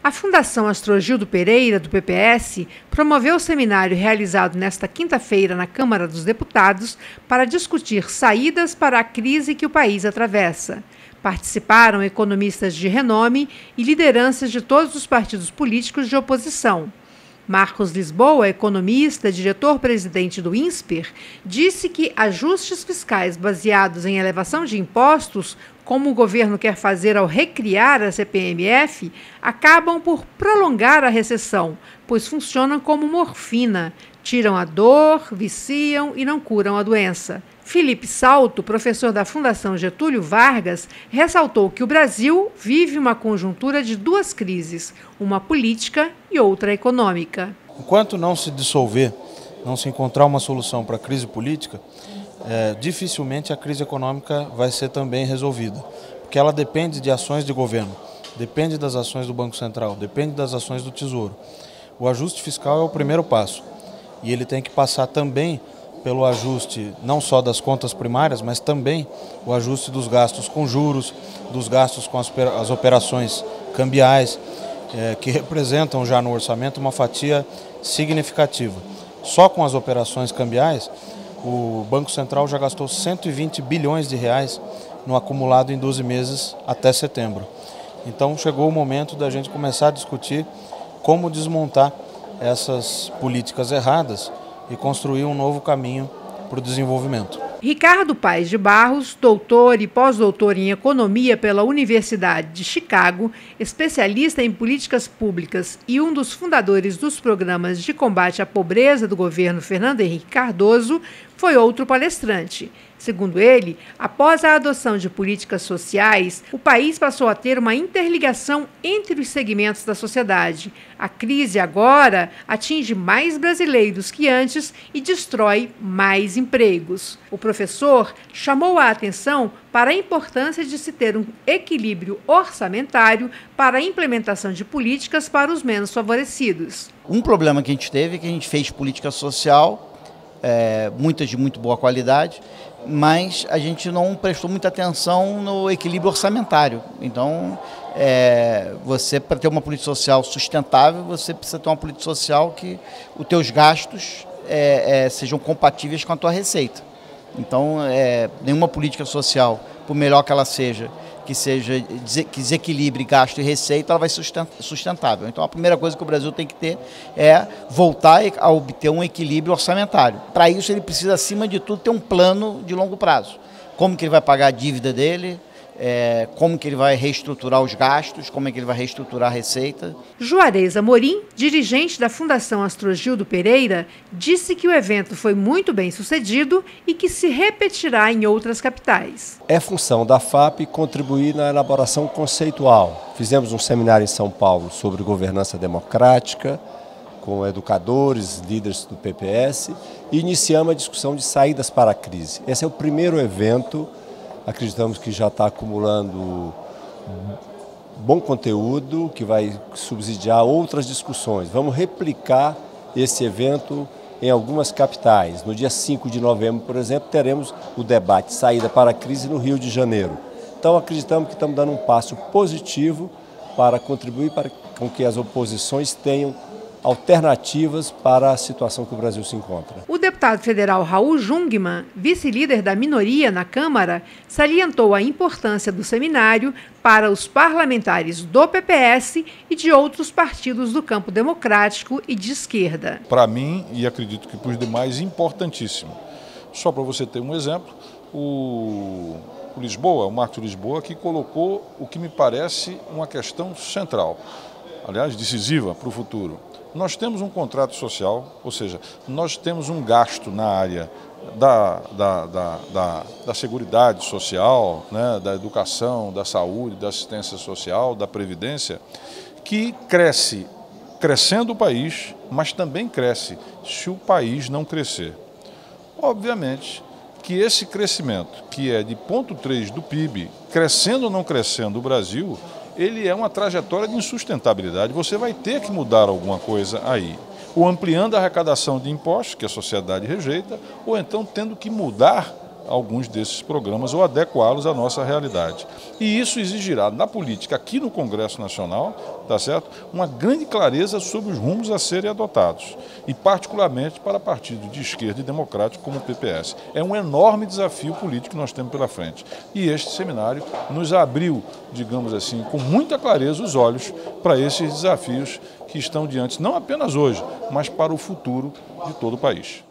A Fundação Astrogildo Pereira, do PPS, promoveu o seminário realizado nesta quinta-feira na Câmara dos Deputados para discutir saídas para a crise que o país atravessa. Participaram economistas de renome e lideranças de todos os partidos políticos de oposição. Marcos Lisboa, economista, diretor-presidente do INSPER, disse que ajustes fiscais baseados em elevação de impostos, como o governo quer fazer ao recriar a CPMF, acabam por prolongar a recessão, pois funcionam como morfina, tiram a dor, viciam e não curam a doença. Felipe Salto, professor da Fundação Getúlio Vargas, ressaltou que o Brasil vive uma conjuntura de duas crises, uma política e outra econômica. Enquanto não se dissolver, não se encontrar uma solução para a crise política, dificilmente a crise econômica vai ser também resolvida, porque ela depende de ações de governo, depende das ações do Banco Central, depende das ações do Tesouro. O ajuste fiscal é o primeiro passo e ele tem que passar também pelo ajuste não só das contas primárias, mas também o ajuste dos gastos com juros, dos gastos com as operações cambiais, que representam já no orçamento uma fatia significativa. Só com as operações cambiais, o Banco Central já gastou 120 bilhões de reais no acumulado em 12 meses até setembro. Então chegou o momento da gente começar a discutir como desmontar essas políticas erradas e construir um novo caminho para o desenvolvimento. Ricardo Paes de Barros, doutor e pós-doutor em economia pela Universidade de Chicago, especialista em políticas públicas e um dos fundadores dos programas de combate à pobreza do governo Fernando Henrique Cardoso, foi outro palestrante. Segundo ele, após a adoção de políticas sociais, o país passou a ter uma interligação entre os segmentos da sociedade. A crise agora atinge mais brasileiros que antes e destrói mais empregos. O professor chamou a atenção para a importância de se ter um equilíbrio orçamentário para a implementação de políticas para os menos favorecidos. Um problema que a gente teve é que a gente fez política social, muitas de muito boa qualidade, mas a gente não prestou muita atenção no equilíbrio orçamentário. Então, você, para ter uma política social sustentável, você precisa ter uma política social que os teus gastos sejam compatíveis com a tua receita. Então, nenhuma política social, por melhor que ela seja, que desequilibre gasto e receita, ela vai ser sustentável. Então, a primeira coisa que o Brasil tem que ter é voltar a obter um equilíbrio orçamentário. Para isso, ele precisa, acima de tudo, ter um plano de longo prazo. Como que ele vai pagar a dívida dele, como que ele vai reestruturar os gastos, como é que ele vai reestruturar a receita. Juarez Amorim, dirigente da Fundação Astrogildo Pereira, disse que o evento foi muito bem sucedido e que se repetirá em outras capitais. É função da FAP contribuir na elaboração conceitual. Fizemos um seminário em São Paulo sobre governança democrática, com educadores, líderes do PPS, e iniciamos a discussão de saídas para a crise. Esse é o primeiro evento. Acreditamos que já está acumulando bom conteúdo que vai subsidiar outras discussões. Vamos replicar esse evento em algumas capitais. No dia 5 de novembro, por exemplo, teremos o debate Saída para a Crise no Rio de Janeiro. Então acreditamos que estamos dando um passo positivo para contribuir com que as oposições tenham alternativas para a situação que o Brasil se encontra. O deputado federal Raul Jungmann, vice-líder da minoria na Câmara, salientou a importância do seminário para os parlamentares do PPS e de outros partidos do campo democrático e de esquerda. Para mim, e acredito que para os demais, importantíssimo. Só para você ter um exemplo, o Marcos Lisboa, que colocou o que me parece uma questão central, aliás, decisiva para o futuro. Nós temos um contrato social, ou seja, nós temos um gasto na área da seguridade social, né, da educação, da saúde, da assistência social, da previdência, que crescendo o país, mas também cresce se o país não crescer. Obviamente que esse crescimento, que é de 0,3 do PIB, crescendo ou não crescendo o Brasil, ele é uma trajetória de insustentabilidade. Você vai ter que mudar alguma coisa aí. Ou ampliando a arrecadação de impostos, que a sociedade rejeita, ou então tendo que mudar alguns desses programas ou adequá-los à nossa realidade. E isso exigirá na política, aqui no Congresso Nacional, tá certo? Uma grande clareza sobre os rumos a serem adotados, e particularmente para partidos de esquerda e democrático como o PPS. É um enorme desafio político que nós temos pela frente. E este seminário nos abriu, digamos assim, com muita clareza os olhos para esses desafios que estão diante, não apenas hoje, mas para o futuro de todo o país.